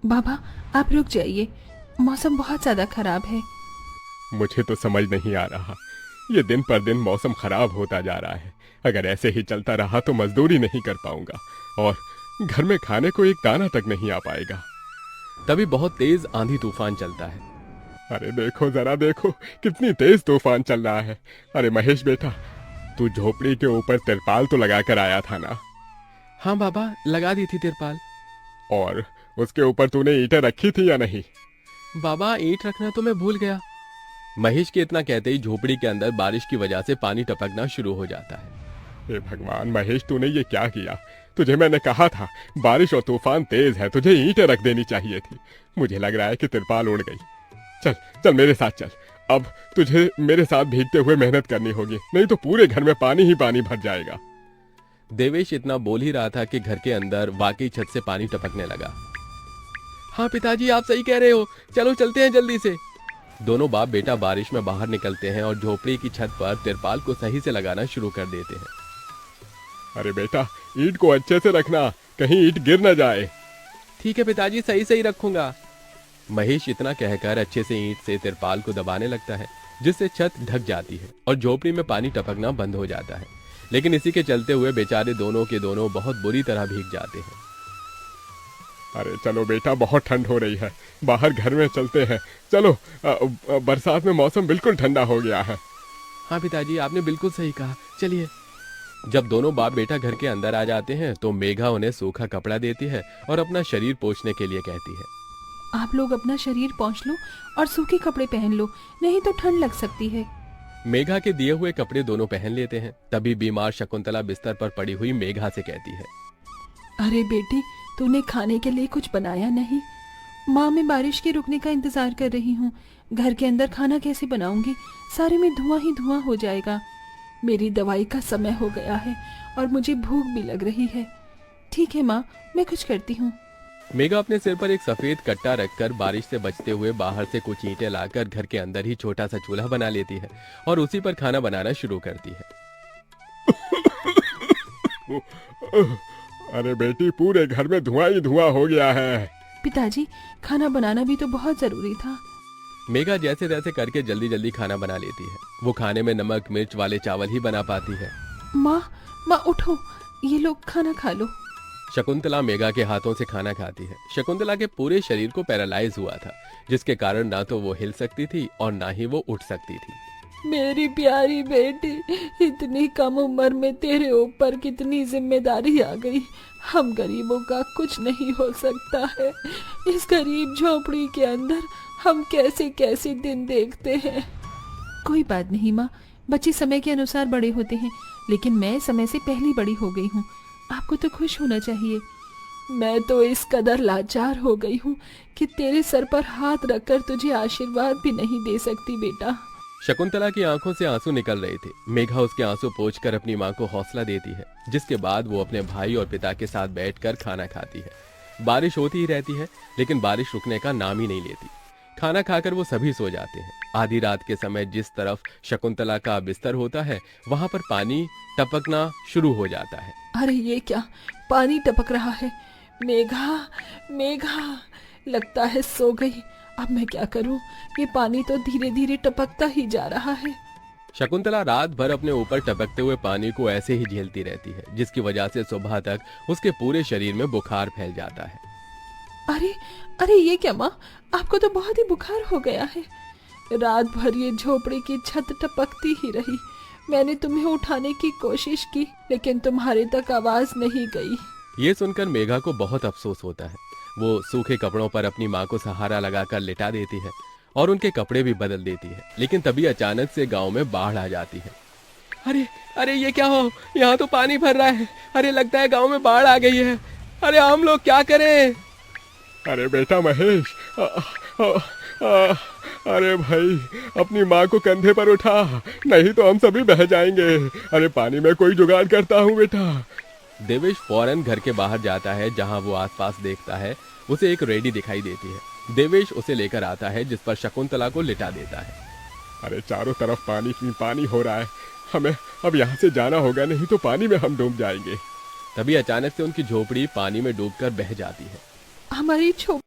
बाबा, आप रुक जाइए, मौसम बहुत ज्यादा खराब है। मुझे तो समझ नहीं आ रहा, ये दिन पर दिन मौसम खराब होता जा रहा है। अगर ऐसे ही चलता रहा तो मजदूरी नहीं कर पाऊंगा और घर में खाने को एक दाना तक नहीं आ पाएगा। तभी बहुत तेज आंधी तूफान चलता है। अरे देखो जरा देखो, कितनी तेज तूफान चल रहा है। अरे महेश बेटा, तू झोपड़ी के ऊपर तिरपाल तो लगा कर आया था ना? हाँ बाबा, लगा दी थी तिरपाल। और उसके ऊपर तूने ईंटें रखी थी या नहीं? बाबा, ईंट रखना तो मैं भूल गया। महेश के इतना कहते ही झोपड़ी के अंदर बारिश की वजह से पानी टपकना शुरू हो जाता है। हे भगवान महेश, तूने ये क्या किया? तुझे मैंने कहा था बारिश और तूफान तेज है, तुझे ईंटें रख देनी चाहिए थी। मुझे लग रहा है कि तिरपाल उड़ गई। चल चल मेरे साथ चल। अब तुझे मेरे साथ भीगते हुए मेहनत करनी होगी, नहीं तो पूरे घर में पानी ही पानी भर जाएगा। देवेश इतना बोल ही रहा था कि घर के अंदर वाकई छत से पानी टपकने लगा। हाँ पिताजी, आप सही कह रहे हो, चलो चलते हैं जल्दी से। दोनों बाप बेटा बारिश में बाहर निकलते हैं और झोपड़ी की छत पर तिरपाल को सही से लगाना शुरू कर देते हैं। अरे बेटा, ईंट को अच्छे से रखना, कहीं ईंट गिर न जाए। ठीक है पिताजी, सही सही रखूंगा। महेश इतना कहकर अच्छे से ईंट से तिरपाल को दबाने लगता है, जिससे छत ढक जाती है और झोपड़ी में पानी टपकना बंद हो जाता है। लेकिन इसी के चलते हुए बेचारे दोनों के दोनों बहुत बुरी तरह भीग जाते हैं। अरे चलो बेटा, बहुत ठंड हो रही है, बाहर घर में चलते हैं। चलो, बरसात में मौसम बिल्कुल ठंडा हो गया है। हाँ पिताजी, आपने बिल्कुल सही कहा, चलिए। जब दोनों बाप बेटा घर के अंदर आ जाते हैं तो मेघा उन्हें सूखा कपड़ा देती है और अपना शरीर पोंछने के लिए कहती है। आप लोग अपना शरीर पोंछ लो और सूखे कपड़े पहन लो, नहीं तो ठंड लग सकती है। मेघा के दिए हुए कपड़े दोनों पहन लेते हैं। तभी बीमार शकुंतला बिस्तर पर पड़ी हुई मेघा से कहती है। अरे बेटी, तूने खाने के लिए कुछ बनाया नहीं? माँ, मैं बारिश के रुकने का इंतजार कर रही हूँ। घर के अंदर खाना कैसे बनाऊंगी? सारे में धुआं ही धुआं हो जाएगा। मेरी दवाई का समय हो गया है और मुझे भूख भी लग रही है। ठीक है माँ, मैं कुछ करती हूँ। मेघा अपने सिर पर एक सफेद कट्टा रखकर बारिश से बचते हुए बाहर से कुछ ईंटें लाकर घर के अंदर ही छोटा सा चूल्हा बना लेती है और उसी पर खाना बनाना शुरू करती है। अरे बेटी, पूरे घर में धुआं ही धुआं हो गया है। पिताजी, खाना बनाना भी तो बहुत जरूरी था। मेघा जैसे तैसे करके जल्दी जल्दी खाना बना लेती है। वो खाने में नमक मिर्च वाले चावल ही बना पाती है। माँ, माँ उठो, ये लोग खाना खा लो। शकुंतला मेघा के हाथों से खाना खाती है। शकुंतला के पूरे शरीर को पैरालाइज हुआ था, जिसके कारण ना तो वो हिल सकती थी और ना ही वो उठ सकती थी। मेरी प्यारी बेटी, इतनी कम उम्र में तेरे ऊपर कितनी जिम्मेदारी आ गई। हम गरीबों का कुछ नहीं हो सकता है। इस गरीब झोपड़ी के अंदर हम कैसे कैसे दिन देखते हैं। कोई बात नहीं माँ, बच्चे समय के अनुसार बड़े होते हैं, लेकिन मैं समय से पहले बड़ी हो गई हूँ। आपको तो खुश होना चाहिए। मैं तो इस कदर लाचार हो गई हूँ कि तेरे सर पर हाथ रखकर तुझे आशीर्वाद भी नहीं दे सकती बेटा। शकुंतला की आंखों से आंसू निकल रहे थे। मेघा उसके आंसू पोंछकर अपनी मां को हौसला देती है, जिसके बाद वो अपने भाई और पिता के साथ बैठकर खाना खाती है। बारिश होती ही रहती है, लेकिन बारिश रुकने का नाम ही नहीं लेती। खाना खाकर वो सभी सो जाते हैं। आधी रात के समय जिस तरफ शकुंतला का बिस्तर होता है, वहां पर पानी टपकना शुरू हो जाता है। अरे ये क्या, पानी टपक रहा है। मेघा, मेघा, लगता है सो गई। अब मैं क्या करूं? ये पानी तो धीरे धीरे टपकता ही जा रहा है। शकुंतला रात भर अपने ऊपर टपकते हुए पानी को ऐसे ही झेलती रहती है, जिसकी वजह से सुबह तक उसके पूरे शरीर में बुखार फैल जाता है। अरे अरे ये क्या माँ, आपको तो बहुत ही बुखार हो गया है। रात भर ये झोपड़ी की छत टपकती ही रही। मैंने तुम्हें उठाने की कोशिश की, लेकिन तुम्हारे तक आवाज नहीं गई। ये सुनकर मेघा को बहुत अफसोस होता है। वो सूखे कपड़ों पर अपनी माँ को सहारा लगाकर लिटा देती है और उनके कपड़े भी बदल देती है। लेकिन तभी अचानक से गांव में बाढ़ आ जाती है। अरे अरे ये क्या हो, यहाँ तो पानी भर रहा है। अरे लगता है गांव में बाढ़ आ गई है। अरे हम लोग क्या करें? अरे बेटा महेश, अरे भाई, अपनी माँ को कंधे पर उठा, नहीं तो हम सभी बह जाएंगे। अरे पानी में कोई जुगाड़ करता हूँ बेटा। देवेश फौरन घर के बाहर जाता है। जहां वो आसपास देखता है, उसे एक रेडी दिखाई देती है। देवेश उसे लेकर आता है, जिस पर शकुंतला को लिटा देता है। अरे चारों तरफ पानी ही पानी हो रहा है, हमें अब यहाँ से जाना होगा, नहीं तो पानी में हम डूब जाएंगे। तभी अचानक से उनकी झोपड़ी पानी में डूबकर बह जाती है। हमारी